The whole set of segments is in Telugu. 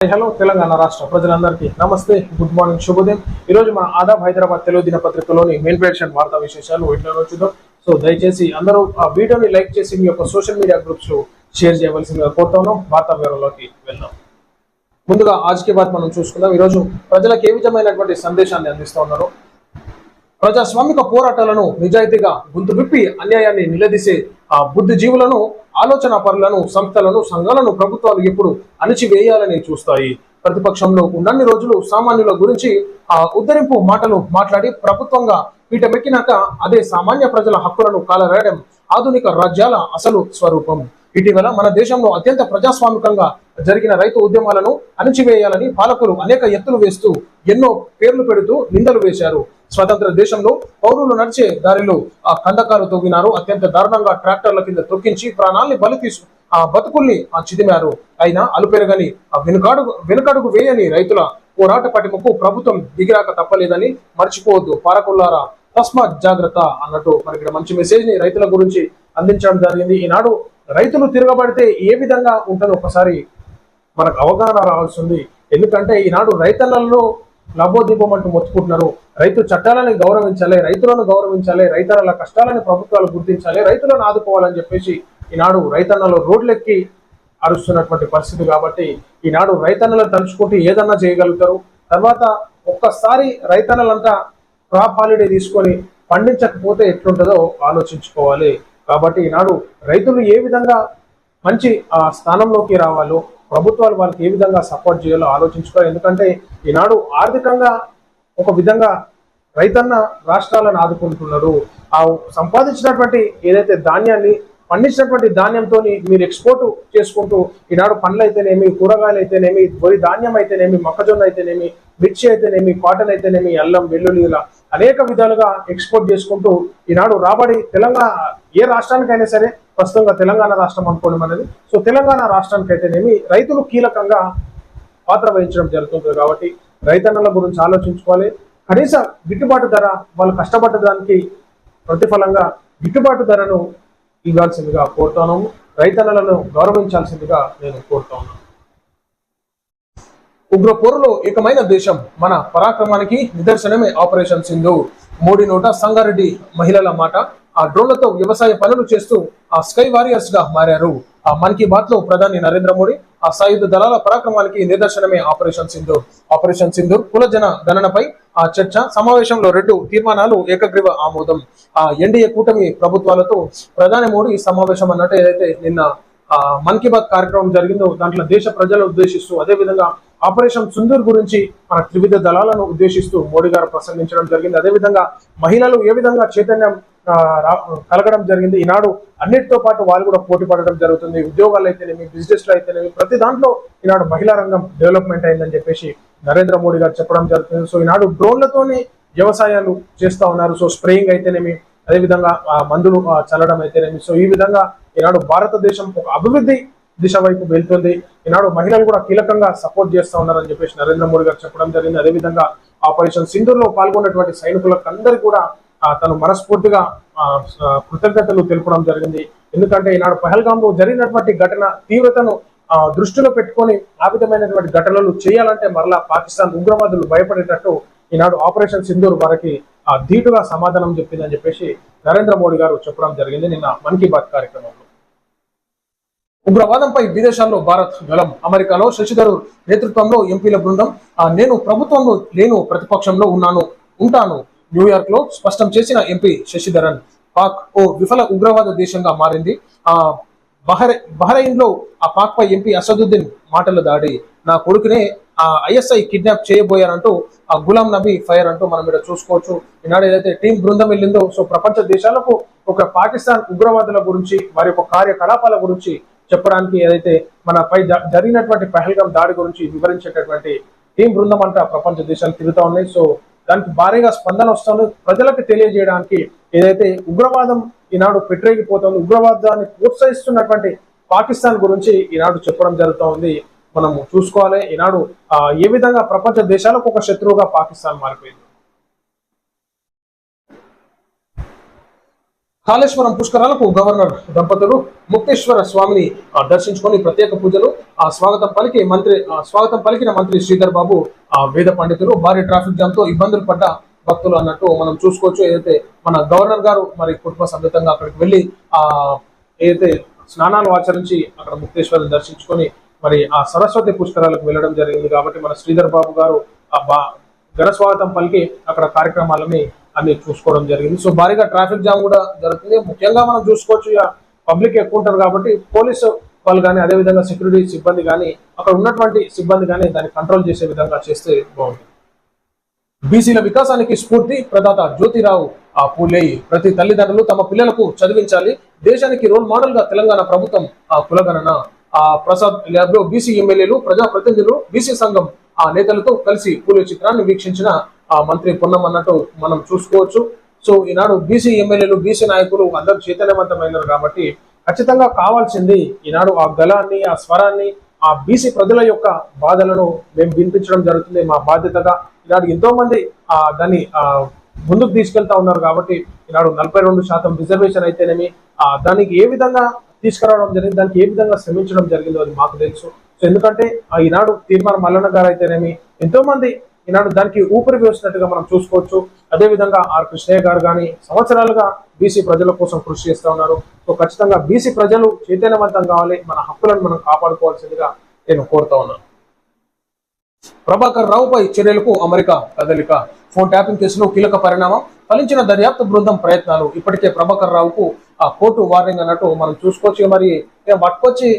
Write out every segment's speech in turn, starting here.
హలో తెలంగాణ రాష్ట్ర ప్రజలందరికీ నమస్తే, గుడ్ మార్నింగ్, శుభోదయం. ఈ రోజు మన ఆదాబ్ హైదరాబాద్ తెలుగు దినపత్రికలోని మెయిన్ పేషన్ వార్తా విశేషాలు ఎట్లా చూద్దాం. సో దయచేసి అందరూ ఆ వీడియోని లైక్ చేసి మీ యొక్క సోషల్ మీడియా గ్రూప్స్ లో షేర్ చేయవలసిందిగా కోరుతున్నాం. వార్తా వివరాల్లోకి వెళ్దాం. ముందుగా ఆజ్కి బాత్ మనం చూసుకుందాం. ఈరోజు ప్రజలకు ఏ విధమైనటువంటి సందేశాన్ని అందిస్తూ ఉన్నారు. ప్రజాస్వామిక పోరాటాలను నిజాయితీగా గొంతు విప్పి అన్యాయాన్ని నిలదీసే బుద్ధిజీవులను, ఆలోచన పరులను, సంస్థలను, సంఘాలను ప్రభుత్వాలు ఎప్పుడు అణిచివేయాలని చూస్తాయి. ప్రతిపక్షంలో ఉన్నన్ని రోజులు సామాన్యుల గురించి ఉద్ధరింపు మాటలు మాట్లాడి ప్రభుత్వంగా పీటమెక్కినాక అదే సామాన్య ప్రజల హక్కులను కాలరాయడం ఆధునిక రాజ్యాల అసలు స్వరూపం. ఇటీవల మన దేశంలో అత్యంత ప్రజాస్వామికంగా జరిగిన రైతు ఉద్యమాలను అణిచివేయాలని పాలకులు అనేక ఎత్తులు వేస్తూ ఎన్నో పేర్లు పెడుతూ నిందలు వేశారు. స్వతంత్ర దేశంలో పౌరులు నడిచే దారిలో కందకాలు తవ్వినారు. అత్యంత దారుణంగా ట్రాక్టర్ల కింద తొక్కించి ప్రాణాల్ని బలి తీసు బతుకుల్ని చిదిమారు. అయినా అలుపెరగని వెనుకడుగు వేయని రైతుల పోరాట పటిమకు ప్రభుత్వం దిగిరాక తప్పలేదని మర్చిపోవద్దు. పాలకులారా తస్మాత్ జాగ్రత్త అన్నట్టు మరి ఇక్కడ మంచి మెసేజ్ ని రైతుల గురించి అందించడం జరిగింది. ఈనాడు రైతులు తిరగబడితే ఏ విధంగా ఉంటుందో ఒకసారి మనకు అవగాహన రావాల్సింది. ఎందుకంటే ఈనాడు రైతన్నలను లబోదీపం అంటూ మొత్తుకుంటున్నారు. రైతు చట్టాలని గౌరవించాలి, రైతులను గౌరవించాలి, రైతన్నల కష్టాలని ప్రభుత్వాలు గుర్తించాలి, రైతులను ఆదుకోవాలని చెప్పేసి ఈనాడు రైతన్నలు రోడ్లెక్కి అరుస్తున్నటువంటి పరిస్థితి. కాబట్టి ఈనాడు రైతన్నలను తలుచుకుంటూ ఏదన్నా చేయగలుగుతారు. తర్వాత ఒక్కసారి రైతన్నలంతా క్రాప్ హాలిడే తీసుకొని పండించకపోతే ఎట్లుంటుందో ఆలోచించుకోవాలి. కాబట్టి ఈనాడు రైతులు ఏ విధంగా మంచి స్థానంలోకి రావాలో, ప్రభుత్వాలు వాళ్ళకి ఏ విధంగా సపోర్ట్ చేయాలో ఆలోచించుకోవాలి. ఎందుకంటే ఈనాడు ఆర్థికంగా ఒక విధంగా రైతన్న రాష్ట్రాలను ఆదుకుంటున్నాడు. ఆ సంపాదించినటువంటి ఏదైతే ధాన్యాన్ని పండించినటువంటి ధాన్యంతో మీరు ఎక్స్పోర్ట్ చేసుకుంటూ ఈనాడు పండ్లు అయితేనేమి, కూరగాయలు అయితేనేమి, వరి ధాన్యం అయితేనేమి, మొక్కజొన్న అయితేనేమి, మిర్చి అయితేనేమి, కాటన్ అయితేనేమి, అల్లం, వెల్లుల్లి, ఇలా అనేక విధాలుగా ఎక్స్పోర్ట్ చేసుకుంటూ ఈనాడు రాబడి తెలంగాణ ఏ రాష్ట్రానికైనా సరే, ప్రస్తుతంగా తెలంగాణ రాష్ట్రం అనుకోవడం అనేది, సో తెలంగాణ రాష్ట్రానికి అయితేనేమి రైతులు కీలకంగా పాత్ర వహించడం జరుగుతుంది. కాబట్టి రైతన్నల గురించి ఆలోచించుకోవాలి. కనీస గిట్టుబాటు ధర, వాళ్ళు కష్టపడ్డ దానికి ప్రతిఫలంగా గిట్టుబాటు ధరను ఇవ్వాల్సిందిగా కోరుతాను. రైతన్నలను గౌరవించాల్సిందిగా నేను కోరుతాను. ఉగ్ర పోరులో ఏకమైన దేశం మన పరాక్రమానికి నిదర్శనమే ఆపరేషన్ సింధూర్. మోడీ నోట సంగారెడ్డి మహిళల మాట. ఆ డ్రోన్లతో వ్యవసాయ పనులు చేస్తూ ఆ స్కై వారియర్స్ గా మారారు. ఆ మన్ కీ బాత్ లో ప్రధాని నరేంద్ర మోడీ ఆ సాయుధ దళాల పరాక్రమానికి నిదర్శనమే ఆపరేషన్ సింధూర్. ఆపరేషన్ సింధూర్ కుల జన గణనపై ఆ చర్చ, సమావేశంలో 2 తీర్మానాలు ఏకగ్రీవ ఆమోదం. ఆ ఎన్డీఏ కూటమి ప్రభుత్వాలతో ప్రధాని మోడీ సమావేశం అన్నట్టు ఏదైతే నిన్న మన్ కీ బాత్ కార్యక్రమం జరిగిందో దాంట్లో దేశ ప్రజలను ఉద్దేశిస్తూ, అదేవిధంగా ఆపరేషన్ సింధూర్ గురించి మన త్రివిధ దళాలను ఉద్దేశిస్తూ మోడీ గారు ప్రసంగించడం జరిగింది. అదేవిధంగా మహిళలు ఏ విధంగా చైతన్యం కలగడం జరిగింది. ఈనాడు అన్నిటితో పాటు వాళ్ళు కూడా పోటీ పడడం జరుగుతుంది. ఉద్యోగాలు అయితేనేమి, బిజినెస్ లో అయితేనేమి, ప్రతి దాంట్లో ఈనాడు మహిళా రంగం డెవలప్మెంట్ అయిందని చెప్పేసి నరేంద్ర మోడీ గారు చెప్పడం జరుగుతుంది. సో ఈనాడు డ్రోన్లతోనే వ్యవసాయాలు చేస్తా ఉన్నారు. సో స్ప్రేయింగ్ అయితేనేమి, అదేవిధంగా మందులు చల్లడం అయితేనేమి, సో ఈ విధంగా ఈనాడు భారతదేశం ఒక అభివృద్ధి దిశ వైపు వెళ్తుంది. ఈనాడు మహిళలు కూడా కీలకంగా సపోర్ట్ చేస్తా ఉన్నారని చెప్పేసి నరేంద్ర మోడీ గారు చెప్పడం జరిగింది. అదేవిధంగా ఆపరేషన్ సింధూర్ లో పాల్గొన్నటువంటి సైనికులకు అందరికీ కూడా తను మనస్ఫూర్తిగా కృతజ్ఞతలు తెలుపడం జరిగింది. ఎందుకంటే ఈనాడు పహల్గామ్ లో జరిగినటువంటి ఘటన తీవ్రతను దృష్టిలో పెట్టుకొని ఆ విధమైనటువంటి ఘటనలు చేయాలంటే మరలా పాకిస్తాన్ ఉగ్రవాదులు భయపడేటట్టు ఈనాడు ఆపరేషన్ సింధూర్ వారికి ధీటుగా సమాధానం చెప్పిందని చెప్పేసి నరేంద్ర మోడీ గారు చెప్పడం జరిగింది నిన్న మన్ కీ బాత్ కార్యక్రమంలో. ఉగ్రవాదంపై విదేశాల్లో భారత్ గలం. అమెరికాలో శశి థరూర్ నేతృత్వంలో ఎంపీల బృందం నేను ప్రభుత్వంలో లేను, ప్రతిపక్షంలో ఉంటాను న్యూయార్క్ లో స్పష్టం చేసిన ఎంపీ శశిధరన్. పాక్ ఓ విఫల ఉగ్రవాద దేశంగా మారింది. బహ్రెయిన్ లో ఆ పాక్ పై ఎంపీ అసదుద్దీన్ మాటల దాడి. నా కొడుకునే ఐఎస్ఐ కిడ్నాప్ చేయబోయారంటూ ఆ గులాం నబీ ఫైర్ అంటూ మనం ఇక్కడ చూసుకోవచ్చు. ఈనాడు ఏదైతే టీం బృందం వెళ్ళిందో, సో ప్రపంచ దేశాలకు ఒక పాకిస్తాన్ ఉగ్రవాదుల గురించి, వారి యొక్క కార్యకలాపాల గురించి చెప్పడానికి ఏదైతే మన పై జరిగినటువంటి పహల్గామ్ దాడి గురించి వివరించేటటువంటి టీం బృందం అంతా ప్రపంచ దేశాలు తిరుగుతూ ఉన్నాయి. సో దానికి భారీగా స్పందన వస్తుంది. ప్రజలకు తెలియజేయడానికి ఏదైతే ఉగ్రవాదం ఈనాడు పెట్టరేగిపోతుంది, ఉగ్రవాదాన్ని ప్రోత్సహిస్తున్నటువంటి పాకిస్తాన్ గురించి ఈనాడు చెప్పడం జరుగుతూ ఉంది. మనం చూసుకోవాలి ఈనాడు ఏ విధంగా ప్రపంచ దేశాలకు ఒక శత్రువుగా పాకిస్తాన్ మారిపోయింది. కాళేశ్వరం పుష్కరాలకు గవర్నర్ దంపతులు ముక్తేశ్వర స్వామిని దర్శించుకొని ప్రత్యేక పూజలు స్వాగతం పలికిన మంత్రి శ్రీధర్ బాబు వేద పండితులు భారీ ట్రాఫిక్ జామ్ తో ఇబ్బందులు పడ్డ భక్తులు అన్నట్టు మనం చూసుకోవచ్చు. ఏదైతే మన గవర్నర్ గారు మరి కుటుంబ సమేతంగా అక్కడికి వెళ్ళి ఏదైతే స్నానాలు ఆచరించి అక్కడ ముక్తేశ్వరుని దర్శించుకొని మరి ఆ సరస్వతి పుష్కరాలకు వెళ్ళడం జరిగింది. కాబట్టి మన శ్రీధర్ బాబు గారు ఘన స్వాగతం పలికి అక్కడ కార్యక్రమాలని అన్ని చూసుకోవడం జరిగింది. సో భారీగా ట్రాఫిక్ జామ్ కూడా జరుగుతుంది. ముఖ్యంగా మనం చూసుకోవచ్చు, ఇక పబ్లిక్ ఎక్కువ ఉంటారు కాబట్టి పోలీసు వాళ్ళు కానీ అదేవిధంగా సెక్యూరిటీ సిబ్బంది కానీ అక్కడ ఉన్నటువంటి సిబ్బంది కానీ దాన్ని కంట్రోల్ చేసే విధంగా చేస్తే బాగుంటుంది. బీసీల వికాసానికి స్ఫూర్తి ప్రదాత జ్యోతిరావు పూలే. ప్రతి తల్లిదండ్రులు తమ పిల్లలకు చదివించాలి. దేశానికి రోల్ మోడల్ గా తెలంగాణ ప్రభుత్వం కులగణన. ప్రసాద్ ల్యాబ్ లో బీసీ ఎమ్మెల్యేలు ప్రజాప్రతినిధులు బీసీ సంఘం నేతలతో కలిసి పూలే చిత్రాన్ని వీక్షించిన మంత్రి పొన్నం అన్నట్టు మనం చూసుకోవచ్చు. సో ఈనాడు బీసీ ఎమ్మెల్యేలు బీసీ నాయకులు అందరూ చైతన్యవంతమైనారు కాబట్టి ఖచ్చితంగా కావాల్సింది ఈనాడు ఆ గళాన్ని ఆ స్వరాన్ని ఆ బీసీ ప్రజల యొక్క బాధలను మేము వినిపించడం జరుగుతుంది. మా బాధ్యతగా ఈనాడు ఎంతో మంది దాన్ని ముందుకు తీసుకెళ్తా ఉన్నారు కాబట్టి ఈనాడు 42% రిజర్వేషన్ అయితేనేమి దానికి ఏ విధంగా తీసుకురావడం జరిగింది, దానికి ఏ విధంగా శ్రమించడం జరిగిందో అది మాకు తెలుసు. సో ఎందుకంటే ఈనాడు తీర్మానం మల్లన్న గారు అయితేనేమి ఎంతో మంది ఈనాడు దానికి ఊపిరి వేసినట్టుగా మనం చూసుకోవచ్చు. అదేవిధంగా ఆర్ కృష్ణయ్య గారు కానీ సంవత్సరాలుగా బీసీ ప్రజల కోసం కృషి చేస్తూ ఉన్నారు. సో ఖచ్చితంగా బీసీ ప్రజలు చైతన్యవంతం కావాలి, మన హక్కులను మనం కాపాడుకోవాల్సిందిగా నేను కోరుతా ఉన్నాను. ప్రభాకర్ రావుపై చర్యలకు అమెరికా కదలిక. ఫోన్ ట్యాపింగ్ కేసులో కీలక పరిణామం. ఫలించిన దర్యాప్తు బృందం ప్రయత్నాలు. ఇప్పటికే ప్రభాకర్ రావుకు కోర్టు వార్నింగ్ అన్నట్టు మనం చూసుకోవచ్చు. మరి పట్టుకొచ్చి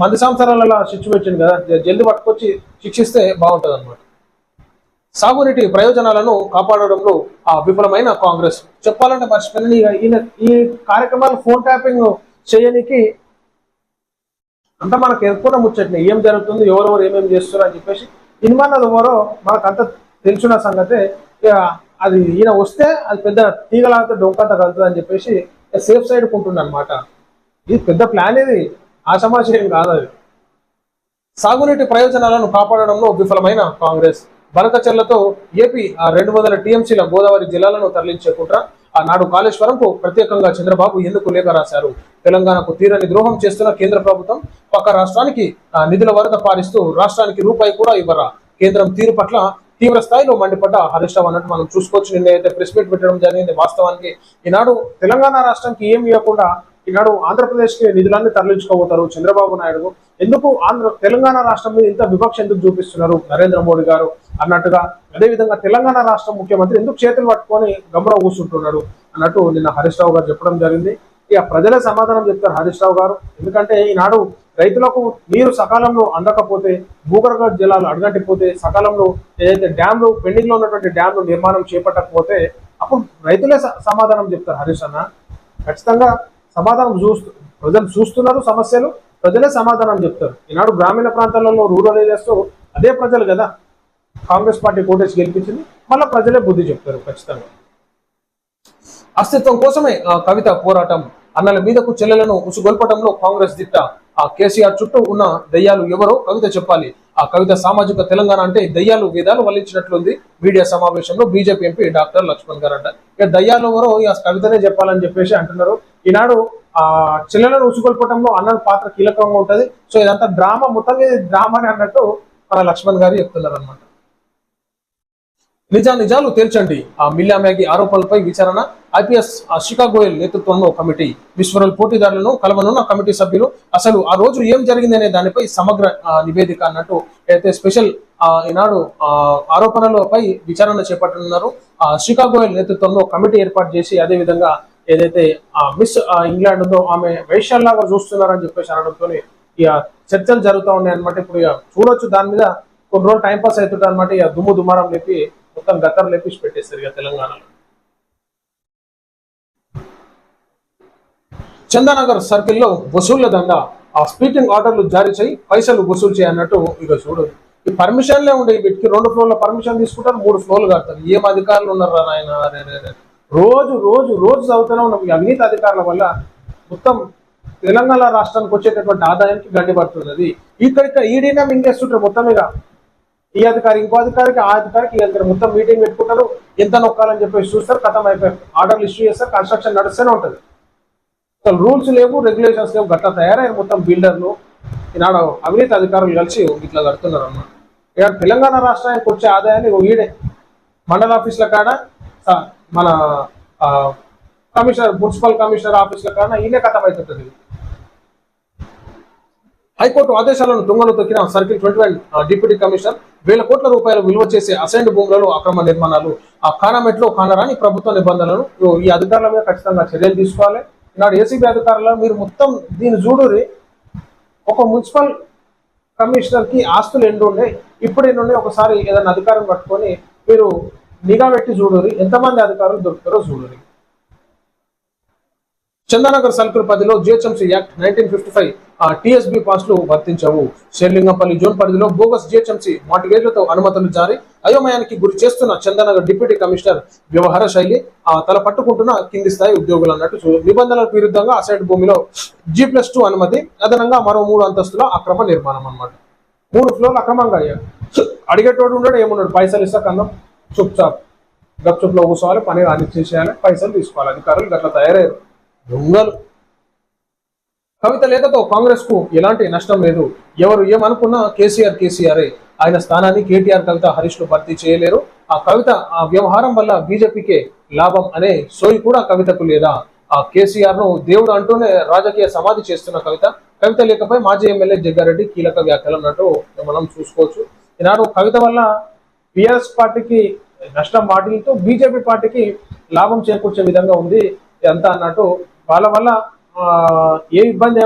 10 సంవత్సరాల శిక్ష పెట్టింది కదా, జల్దీ పట్టుకొచ్చి శిక్షిస్తే బాగుంటుంది అన్నమాట. సాగునీటి ప్రయోజనాలను కాపాడడంలో విఫలమైన కాంగ్రెస్. చెప్పాలంటే మర్చిపోయిన ఈ కార్యక్రమాలు ఫోన్ ట్యాపింగ్ చేయడానికి అంతా మనకు ఎక్కువ ముచ్చట్ని ఏం జరుగుతుంది, ఎవరెవరు ఏమేమి చేస్తున్నారు అని చెప్పేసి ఇన్మాన్నది ఎవరో మనకు అంత తెలిసిన సంగతే. అది ఈయన వస్తే అది పెద్ద తీగలాతో డొంకంత కలుగుతుంది అని చెప్పేసి సేఫ్ సైడ్ కుంటుంది అనమాట. ఇది పెద్ద ప్లాన్, ఇది ఆషమాషయం కాదు. అది సాగునీటి ప్రయోజనాలను కాపాడడంలో విఫలమైన కాంగ్రెస్. బనకచెర్లతో ఏపీ 200 టీఎంసీల గోదావరి జిల్లాలను తరలించే కుట్ర. నాడు కాళేశ్వరంకు ప్రత్యేకంగా చంద్రబాబు ఎందుకు లేఖ రాశారు. తెలంగాణకు తీరని ద్రోహం చేస్తున్న కేంద్ర ప్రభుత్వం పక్క రాష్ట్రానికి నిధుల వరద పారిస్తూ రాష్ట్రానికి రూపాయి కూడా ఇవ్వరా. కేంద్రం తీరు పట్ల తీవ్ర స్థాయిలో మండిపడ్డ హరీష్ రావు అన్నట్టు మనం చూసుకోవచ్చు. నిన్న అయితే ప్రెస్ మీట్ పెట్టడం జరిగింది. వాస్తవానికి ఈనాడు తెలంగాణ రాష్ట్రానికి ఏమి ఇవ్వకుండా ఈనాడు ఆంధ్రప్రదేశ్కి నిధులన్నీ తరలించుకోబోతారు చంద్రబాబు నాయుడు. ఎందుకు తెలంగాణ రాష్ట్రం మీద ఇంత వివక్ష ఎందుకు చూపిస్తున్నారు నరేంద్ర మోడీ గారు అన్నట్టుగా. అదేవిధంగా తెలంగాణ రాష్ట్ర ముఖ్యమంత్రి ఎందుకు చేతులు పట్టుకొని గమనం కూర్చుంటున్నాడు అన్నట్టు నిన్న హరీష్ రావు గారు చెప్పడం జరిగింది. ఇక ప్రజలే సమాధానం చెప్తారు హరీష్ రావు గారు. ఎందుకంటే ఈనాడు రైతులకు నీరు సకాలంలో అందకపోతే, భూగర్భ జలాలు అడగంటిపోతే, సకాలంలో ఏదైతే డ్యాంలు పెండింగ్ లో ఉన్నటువంటి డ్యాంలు నిర్మాణం చేపట్టకపోతే అప్పుడు రైతులే సమాధానం చెప్తారు హరీష్ అన్న. ఖచ్చితంగా సమాధానం ప్రజలు చూస్తున్నారు సమస్యలు, ప్రజలే సమాధానం చెప్తారు. ఈనాడు గ్రామీణ ప్రాంతాలలో రూరల్ ఏరియాస్లో అదే ప్రజలు కదా కాంగ్రెస్ పార్టీ కోటేసి గెలిపించింది, మళ్ళీ ప్రజలే బుద్ధి చెప్తారు ఖచ్చితంగా. అస్తిత్వం కోసమే కవిత పోరాటం. అన్నల మీదకు చెల్లెలను ఉసుగొల్పడంలో కాంగ్రెస్ దిట్ట. కేసీఆర్ చుట్టూ ఉన్న దయ్యాలు ఎవరో కవిత చెప్పాలి. కవిత సామాజిక తెలంగాణ అంటే దయ్యాలు వేదాలు వల్లించినట్లుంది. మీడియా సమావేశంలో బీజేపీ ఎంపీ డాక్టర్ లక్ష్మణ్ గారు అంట. ఇక దయ్యాలు ఎవరో కవితనే చెప్పాలని చెప్పేసి అంటున్నారు. ఈనాడు చెల్లెలను ఉసుగొల్పటంలో అన్న పాత్ర కీలకంగా ఉంటది. సో ఇదంతా డ్రామా, మొత్తం డ్రామాని అన్నట్టు మన లక్ష్మణ్ గారు చెప్తున్నారు అనమాట. నిజాలు తేల్చండి. మిల్లా మ్యాగీ ఆరోపణలపై విచారణ. ఐపీఎస్ శిఖా గోయల్ నేతృత్వంలో కమిటీ. విశ్వరల్ పోటీదారులను కలవనున్న కమిటీ సభ్యులు. అసలు ఆ రోజు ఏం జరిగింది అనే దానిపై సమగ్ర నివేదిక అన్నట్టు అయితే స్పెషల్ ఈనాడు ఆరోపణలపై విచారణ చేపట్టనున్నారు. శిఖా గోయల్ నేతృత్వంలో కమిటీ ఏర్పాటు చేసి అదేవిధంగా ఏదైతే మిస్ ఇంగ్లాండ్ ఉందో ఆమె వైశ్యాల్లాగా చూస్తున్నారని చెప్పేసి అనడంతో ఇక చర్చలు జరుగుతూ ఉన్నాయి అనమాట. ఇప్పుడు ఇక చూడొచ్చు, దాని మీద కొన్ని రోజులు టైంపాస్ అవుతుంటారు అనమాట. ఇక దుమ్మారం లేపి మొత్తం గత్తర్ లేపి పెట్టేస్తారు ఇక తెలంగాణలో. చందానగర్ సర్కిల్లో వసూళ్ల దండ. స్పీకింగ్ ఆర్డర్లు జారీ చేయి, పైసలు వసూలు చేయన్నట్టు ఇక చూడు. ఈ పర్మిషన్లే ఉండే వీటికి 2 ఫ్లోర్ల పర్మిషన్ తీసుకుంటారు, 3 ఫ్లోర్లు కడతారు. ఏం అధికారులు ఉన్నారు రా నాయన. రోజు చదువుతూనే ఉన్నాం. ఈ అవినీతి అధికారుల వల్ల మొత్తం తెలంగాణ రాష్ట్రానికి వచ్చేటటువంటి ఆదాయానికి గండి పడుతున్నది. ఇక్కడ ఈడీనే మింగేస్తుంటారు మొత్తం. ఇక ఈ అధికారి ఇంకో అధికారికి, ఆ అధికారికి ఈ అధికారి మొత్తం మీటింగ్ పెట్టుకుంటారు. ఎంత నొక్కాలని చెప్పేసి చూస్తారు, కథం అయిపోయి ఆర్డర్లు ఇష్యూ చేస్తారు, కన్స్ట్రక్షన్ నడుస్తూనే ఉంటుంది. అసలు రూల్స్ లేవు, రెగ్యులేషన్స్ లేవు, గట్లా తయారైన మొత్తం బిల్డర్లు ఈనాడు అవినీతి అధికారులు కలిసి ఇట్లా కడుతున్నారు అన్నమాట. ఇక తెలంగాణ రాష్ట్రానికి వచ్చే ఆదాయాన్ని ఈడే మండల ఆఫీసుల కాడ మన కమిషనర్ మున్సిపల్ కమిషనర్ ఆఫీసుల కాడ ఈయనే కథం అవుతుంటుంది. హైకోర్టు ఆదేశాలను తుంగలో తొక్కిన సర్కిల్ 21 డిప్యూటీ కమిషనర్ 1000 కోట్ల రూపాయలు విలువ చేసే అసైన్డ్ భూములలో అక్రమ నిర్మాణాలు కానమెట్లో కానరాని ప్రభుత్వ నిబంధనలను ఈ అధికారుల మీద ఖచ్చితంగా చర్యలు తీసుకోవాలి. ఈనాడు ఏసీబీ అధికారులు మీరు మొత్తం దీన్ని చూడురి. ఒక మున్సిపల్ కమిషనర్ కి ఆస్తులు ఎన్ని ఉన్నాయి, ఇప్పుడు ఎన్ని ఉన్నాయి, ఒకసారి ఏదైనా అధికారం పట్టుకొని మీరు నిఘా పెట్టి చూడురి, ఎంతమంది అధికారులు దొరుకుతారో చూడురి. చందానగర్ సర్కిల్ 10లో జిహెచ్ఎంసీ యాక్ట్ 1955 టీఎస్బీ పాస్లు వర్తించవు. షేర్లింగంపల్లి జోన్ పరిధిలో బోగస్ జిహెచ్ఎంసీ మార్టిగేజ్లతో అనుమతులు జారీ, అయోమయానికి గురి చేస్తున్న చందానగర్ డిప్యూటీ కమిషనర్ వ్యవహార శైలి తల పట్టుకుంటున్న కింది స్థాయి ఉద్యోగులు అన్నట్టు నిబంధనలకు విరుద్ధంగా అసైడ్ భూమిలో G+2 అనుమతి, అదనంగా మరో 3 అంతస్తుల అక్రమ నిర్మాణం అన్నమాట. 3 ఫ్లోర్లు అక్రమంగా అయ్యారు. అడిగేటోడు ఉన్నాడు, ఏమున్నాడు, పైసలు ఇస్తా కన్నా చుప్ చాప్ గప్చుప్లో కూర్చోవాలి, పని అన్ని చేసేయాలి, పైసలు తీసుకోవాలి. అధికారులు గట్లా తయారయ్యారు దొంగలు. కవిత లేఖతో కాంగ్రెస్ కు ఎలాంటి నష్టం లేదు, ఎవరు ఏమనుకున్నా కేసీఆరే, ఆయన స్థానాన్ని కేటీఆర్ కవిత హరీష్ ను భర్తీ చేయలేరు. ఆ కవిత ఆ వ్యవహారం వల్ల బీజేపీకే లాభం అనే సోయి కూడా కవితకు లేదా? ఆ కేసీఆర్ ను దేవుడు అంటూనే రాజకీయ సమాధి చేస్తున్న కవిత లేఖపై మాజీ ఎమ్మెల్యే జగ్గారెడ్డి కీలక వ్యాఖ్యలు అన్నట్టు మనం చూసుకోవచ్చు. ఈనాడు కవిత వల్ల టిఆర్ఎస్ పార్టీకి నష్టం వాటిల్తో బీజేపీ పార్టీకి లాభం చేకూర్చే విధంగా ఉంది ఎంత అన్నట్టు. వాళ్ళ వల్ల ఏ ఇబ్బంది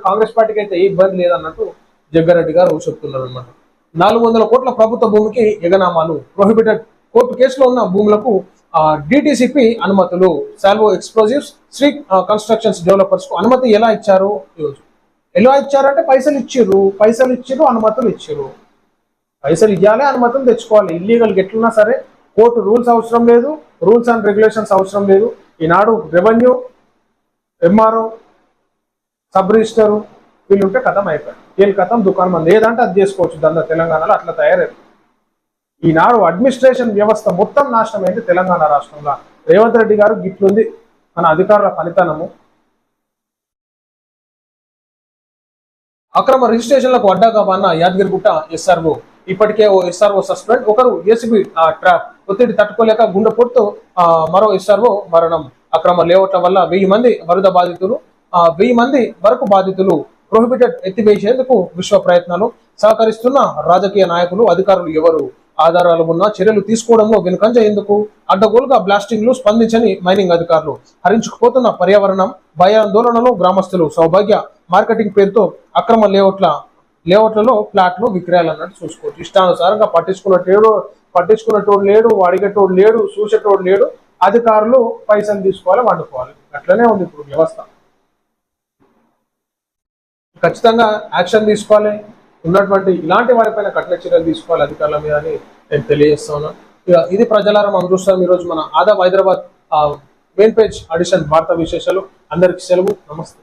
కాంగ్రెస్ పార్టీకి అయితే ఏ ఇబ్బంది లేదన్నట్టు జగ్గారెడ్డి గారు చెప్తున్నారు అనమాట. 400 కోట్ల ప్రభుత్వ భూమికి ఎగనామాలు, ప్రొహిబిటెడ్ కోర్టు కేసులో ఉన్న భూములకు డిటిసిపి అనుమతులు, Salvo explosives, Shri constructions developers కు అనుమతి ఎలా ఇచ్చారు? ఎలా ఇచ్చారంటే పైసలు ఇచ్చిర్రు, అనుమతులు ఇచ్చిర్రు. పైసలు ఇవ్వాలి, అనుమతులు తెచ్చుకోవాలి. ఇల్లీగల్ ఎట్లున్నా సరే కోర్టు రూల్స్ అవసరం లేదు, రూల్స్ అండ్ రెగ్యులేషన్స్ అవసరం లేదు. ఈనాడు రెవెన్యూ, ఎంఆర్ఓ, సబ్ రిజిస్టర్ వీళ్ళుంటే కథం అయిపోయారు. వీళ్ళు కథం దుకాణం మంది ఏదంటే అది చేసుకోవచ్చు. దందా తెలంగాణలో అట్లా తయారైంది. ఈనాడు అడ్మినిస్ట్రేషన్ వ్యవస్థ మొత్తం నాశనం అయింది తెలంగాణ రాష్ట్రంలో. రేవంత్ రెడ్డి గారు గిట్లుంది మన అధికారుల ఫలితనము. అక్రమ రిజిస్ట్రేషన్లకు అడ్డాగా అన్న యాదగిరిగుట్ట ఎస్ఆర్ఓ, ఇప్పటికే ఓ ఎస్ఆర్ఓ సస్పెండ్, ఒకరు ఏసీబీ ట్రాప్, ఒత్తిడి తట్టుకోలేక గుండెపోటుతో మరో ఎస్ఆర్ఓ మరణం. అక్రమ లేఅవుట్ల వల్ల 1000 మంది వరద బాధితులు, 1000 మంది వరకు బాధితులు. ప్రొహిబిటెడ్ ఎత్తివేసేందుకు విశ్వ ప్రయత్నాలు, సహకరిస్తున్న రాజకీయ నాయకులు, అధికారులు ఎవరు? ఆధారాలు ఉన్న చర్యలు తీసుకోవడంలో వెనుకంజ ఎందుకు? అడ్డగోలుగా బ్లాస్టింగ్లు, స్పందించని మైనింగ్ అధికారులు, హరించుకుపోతున్న పర్యావరణం, భయాందోళనలో గ్రామస్తులు. సౌభాగ్య మార్కెటింగ్ పేరుతో అక్రమ లేఅవుట్లలో ఫ్లాట్లు విక్రయాలు అన్నట్టు చూసుకోవచ్చు. ఇష్టానుసారంగా పట్టించుకున్నటోడు లేడు, అడిగేటోడు లేడు, చూసేటోడు లేడు. అధికారులు పైసలు తీసుకోవాలి, వండుకోవాలి. అట్లనే ఉంది ఇప్పుడు వ్యవస్థ. ఖచ్చితంగా యాక్షన్ తీసుకోవాలి. ఉన్నటువంటి ఇలాంటి వారిపైన కఠిన చర్యలు తీసుకోవాలి అధికారుల మీద అని నేను తెలియజేస్తా ఉన్నాను. ఇది ప్రజలారా మనం చూస్తాం. ఈరోజు మన Aadab Hyderabad main page addition వార్తా విశేషాలు. అందరికీ సెలవు. నమస్తే.